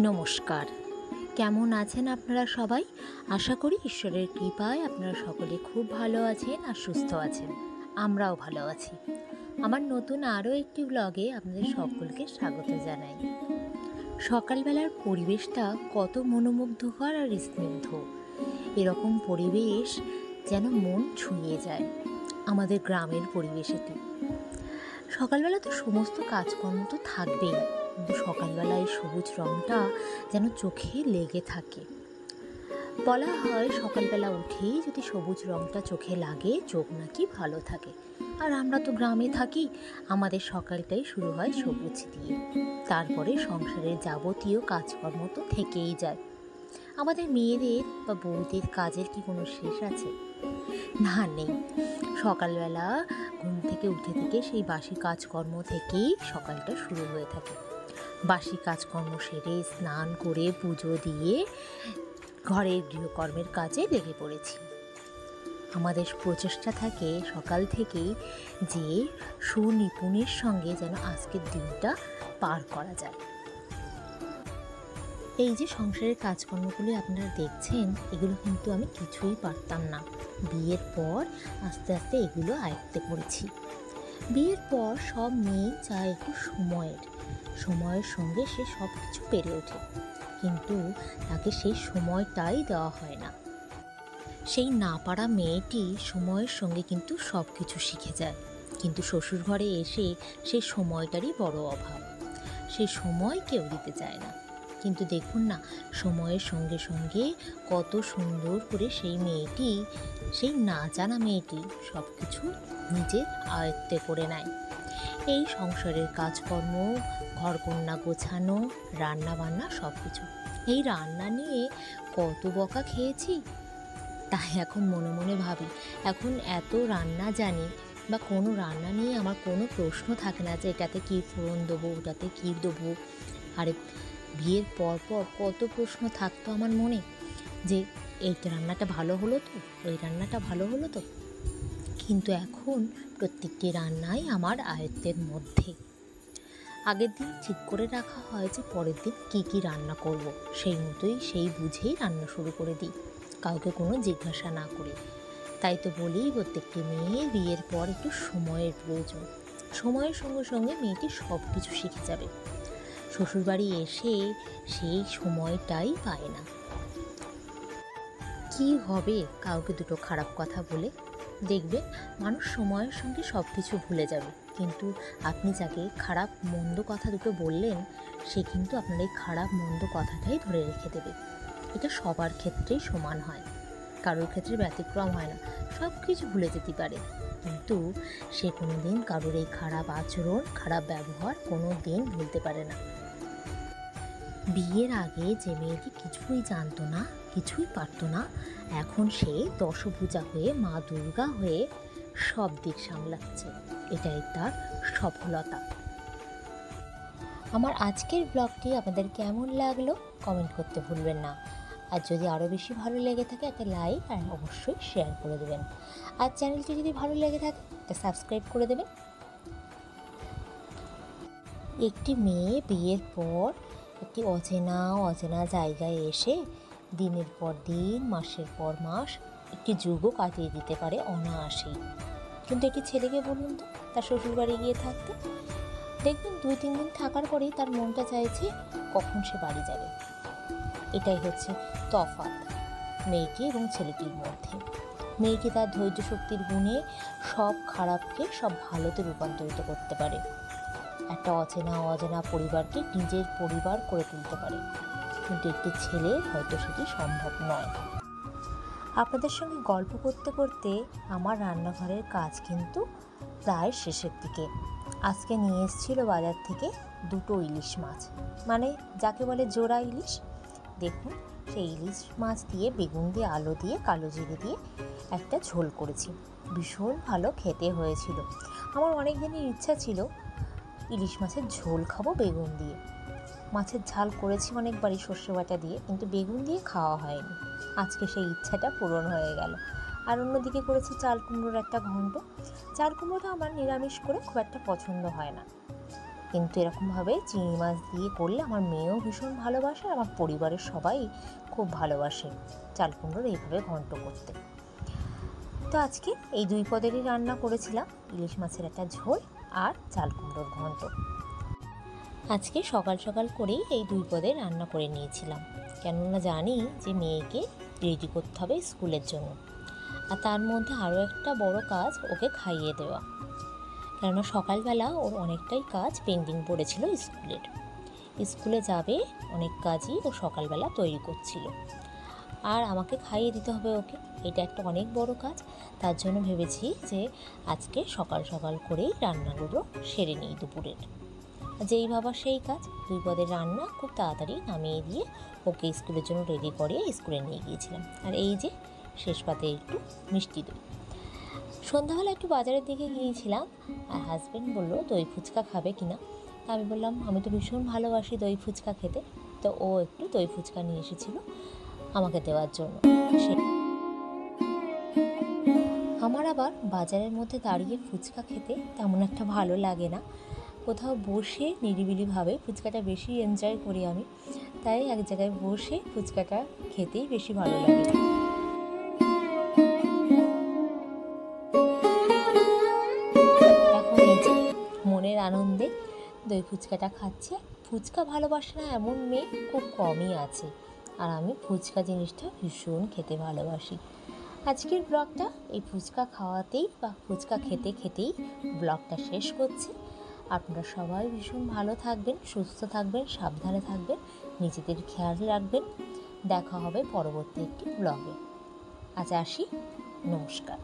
নমস্কার। কেমন আছেন আপনারা সবাই? আশা করি ঈশ্বরের কৃপায় আপনারা সকলে খুব ভালো আছেন আর সুস্থ আছেন। আমরাও ভালো আছি। আমার নতুন আরও একটি ব্লগে আপনাদের সকলকে স্বাগত জানাই। সকালবেলার পরিবেশটা কত মনোমুগ্ধকর আর স্নিগ্ধ। এরকম পরিবেশ যেন মন ছুঁয়ে যায়। আমাদের গ্রামের পরিবেশ এটি। সকালবেলা তো সমস্ত কাজকর্ম তো থাকবেই, কিন্তু সকালবেলায় সবুজ রঙটা যেন চোখে লেগে থাকে। বলা হয় সকালবেলা উঠেই যদি সবুজ রঙটা চোখে লাগে চোখ নাকি ভালো থাকে। আর আমরা তো গ্রামে থাকি, আমাদের সকালটাই শুরু হয় সবুজ দিয়ে। তারপরে সংসারের যাবতীয় কাজকর্ম তো থেকেই যায়। আমাদের মেয়েদের বা বউদের কাজের কি কোনো শেষ আছে? না, নেই। সকালবেলা ঘুম থেকে উঠে থেকে সেই বাসি কাজকর্ম থেকেই সকালটা শুরু হয়ে থাকে। বাসি কাজকর্ম সেরে স্নান করে পুজো দিয়ে ঘরের গৃহকর্মের কাজে লেগে পড়েছি। আমাদের প্রচেষ্টা থাকে সকাল থেকেই যে সুনিপুণের সঙ্গে যেন আজকের দিনটা পার করা যায়। এই যে সংসারের কাজকর্মগুলি আপনারা দেখছেন, এগুলো কিন্তু আমি কিছুই পারতাম না। বিয়ের পর আস্তে আস্তে এগুলো আয়ত্তে করেছি। বিয়ের পর সব মেয়ে চায় একটু সময়ের সঙ্গে সে সব কিছু পেরে ওঠে, কিন্তু তাকে সেই সময়টাই দেওয়া হয় না। সেই না পারা মেয়েটি সময়ের সঙ্গে কিন্তু সব কিছু শিখে যায়, কিন্তু শ্বশুর ঘরে এসে সেই সময়টারই বড় অভাব। সেই সময় কেউ দিতে চায় না। কিন্তু দেখুন না, সময়ের সঙ্গে সঙ্গে কত সুন্দর করে সেই মেয়েটি, সেই না জানা মেয়েটি সব কিছু নিজের আয়ত্তে করে নেয়। এই সংসারের কাজকর্ম, ঘরকন্যা গোছানো, রান্না বান্না সব কিছু। এই রান্না নিয়ে কত বকা খেয়েছি, তাই এখন মনে মনে ভাবি, এখন এত রান্না জানি বা কোনো রান্না নিয়ে আমার কোনো প্রশ্ন থাকে না যে এটাতে কী ফোড়ন দেবো, ওটাতে কী দেবো। আরে বিয়ের পর পর কত প্রশ্ন থাকতো আমার মনে, যে এই রান্নাটা ভালো হলো তো, ওই রান্নাটা ভালো হলো তো। কিন্তু এখন প্রত্যেকটি রান্নাই আমার আয়ত্তের মধ্যে। আগের দিন ঠিক করে রাখা হয় যে পরের দিন কী কী রান্না করব, সেই মতোই সেই বুঝেই রান্না শুরু করে দিই, কাউকে কোনো জিজ্ঞাসা না করে। তাই তো বলি, প্রত্যেকটি মেয়ে বিয়ের পর একটু সময়ের প্রয়োজন। সময়ের সঙ্গে সঙ্গে মেয়েটি সব কিছু শিখে যাবে। শ্বশুরবাড়ি এসে সেই সময়টাই পায় না। কি হবে কাউকে দুটো খারাপ কথা বলে? দেখবেন মানুষ সময়ের সঙ্গে সব কিছু ভুলে যাবে, কিন্তু আপনি যাকে খারাপ মন্দ কথা দুটো বললেন, সে কিন্তু আপনার এই খারাপ মন্দ কথাটাই ধরে রেখে দেবে। এটা সবার ক্ষেত্রেই সমান হয়, কারোর ক্ষেত্রে ব্যতিক্রম হয় না। সব কিছু ভুলে যেতে পারে, কিন্তু সে কোনো দিন কারোর এই খারাপ আচরণ, খারাপ ব্যবহার কোনো দিন ভুলতে পারে না। বিয়ের আগে যে মেয়েটি কিছুই জানতো না, কিছুই পারতো না, এখন সে দশভুজা হয়ে, মা দুর্গা হয়ে সব দিক সামলাচ্ছে। এটাই তার সফলতা। আমার আজকের ব্লগটি আপনাদের কেমন লাগলো কমেন্ট করতে ভুলবেন না। আর যদি আরও বেশি ভালো লেগে থাকে একটা লাইক আর অবশ্যই শেয়ার করে দেবেন। আর চ্যানেলটি যদি ভালো লেগে থাকে একটা সাবস্ক্রাইব করে দেবেন। একটি মেয়ে বিয়ের পর একটি অচেনা জায়গায় এসে দিনের পর দিন, মাসের পর মাস একটি যুগও কাটিয়ে দিতে পারে অনায়াসেই। কিন্তু একটি ছেলেকে বলুন তো, তার শ্বশুরবাড়ি গিয়ে থাকতে, দেখবেন 2-3 দিন থাকার পরেই তার মনটা চাইছে কখন সে বাড়ি যাবে। এটাই হচ্ছে তফাৎ মেয়েটি এবং ছেলেটির মধ্যে। মেয়েটি তার ধৈর্য শক্তির গুণে সব খারাপকে সব ভালোতে রূপান্তরিত করতে পারে, একটা অচেনা পরিবারকে নিজের পরিবার করে তুলতে পারে, কিন্তু একটি ছেলের হয়তো সেটি সম্ভব নয়। আপনাদের সঙ্গে গল্প করতে করতে আমার রান্নাঘরের কাজ কিন্তু প্রায় শেষের দিকে। আজকে নিয়ে এসেছিল বাজার থেকে 2 ইলিশ মাছ, মানে যাকে বলে জোড়া ইলিশ। দেখুন, সেই ইলিশ মাছ দিয়ে বেগুন দিয়ে, আলু দিয়ে, কালো জিরে দিয়ে একটা ঝোল করেছি। ভীষণ ভালো খেতে হয়েছিল। আমার অনেক দিনের ইচ্ছা ছিল ইলিশ মাছের ঝোল খাবো বেগুন দিয়ে। মাছের ঝাল করেছি অনেকবারই সর্ষে বাটা দিয়ে, কিন্তু বেগুন দিয়ে খাওয়া হয়নি। আজকে সেই ইচ্ছাটা পূরণ হয়ে গেল। আর অন্যদিকে করেছি চাল কুমড়োর একটা ঘন্ট। চাল কুমড়োটা আমার নিরামিষ করে খুব একটা পছন্দ হয় না, কিন্তু এরকমভাবে চিংড়ি মাছ দিয়ে করলে আমার মেয়েও ভীষণ ভালোবাসে, আর আমার পরিবারের সবাই খুব ভালোবাসে চাল কুমড়োর এইভাবে ঘন্ট করতে। তো আজকে এই 2 পদেরই রান্না করেছিলাম, ইলিশ মাছের একটা ঝোল আর চাল কুমড়োর ঘন্ট। আজকে সকাল সকাল করেই এই 2 পদের রান্না করে নিয়েছিলাম, কেননা জানি যে মেয়েকে রেডি করতে হবে স্কুলের জন্য। আর তার মধ্যে আরও একটা বড় কাজ ওকে খাইয়ে দেওয়া, কেননা সকালবেলা ওর অনেকটাই কাজ পেন্ডিং পড়েছিল স্কুলে যাবে, অনেক কাজই ও সকালবেলা তৈরি করছিল। আর আমাকে খাইয়ে দিতে হবে ওকে, এটা একটা অনেক বড় কাজ। তার জন্য ভেবেছি যে আজকে সকাল সকাল করেই রান্নাগুলো সেরে নিই দুপুরের। যেই ভাবা সেই কাজ, 2 পদের রান্না খুব তাড়াতাড়ি নামিয়ে দিয়ে ওকে স্কুলের জন্য রেডি করে স্কুলে নিয়ে গিয়েছিলাম। আর এই যে শেষ পাতে একটু মিষ্টি দই। সন্ধ্যাবেলা একটু বাজারের দিকে গিয়েছিলাম, আর হাজব্যান্ড বললো দই ফুচকা খাবে কিনা। আমি বললাম আমি তো ভীষণ ভালোবাসি দই ফুচকা খেতে। তো ও একটু দই ফুচকা নিয়ে এসেছিলো আমাকে দেওয়ার জন্য। আমার আবার বাজারের মধ্যে দাঁড়িয়ে ফুচকা খেতে তেমন একটা ভালো লাগে না, কোথাও বসে নিরিবিলিভাবে ফুচকাটা বেশি এনজয় করি আমি, তাই এক জায়গায় বসে ফুচকাটা খেতেই বেশি ভালো লাগে। এখন এই যে মনের আনন্দে দই ফুচকাটা খাচ্ছে। ফুচকা ভালোবাসে না এমন মেয়ে খুব কমই আছে, আর আমি ফুচকা জিনিসটা ভীষণ খেতে ভালোবাসি। আজকের ব্লগটা এই ফুচকা খাওয়াতেই বা ফুচকা খেতে খেতেই ব্লগটা শেষ করছি। আপনারা সবাই ভীষণ ভালো থাকবেন, সুস্থ থাকবেন, সাবধানে থাকবেন, নিজেদের খেয়াল রাখবেন। দেখা হবে পরবর্তী একটি ব্লগে। আজ আসি, নমস্কার।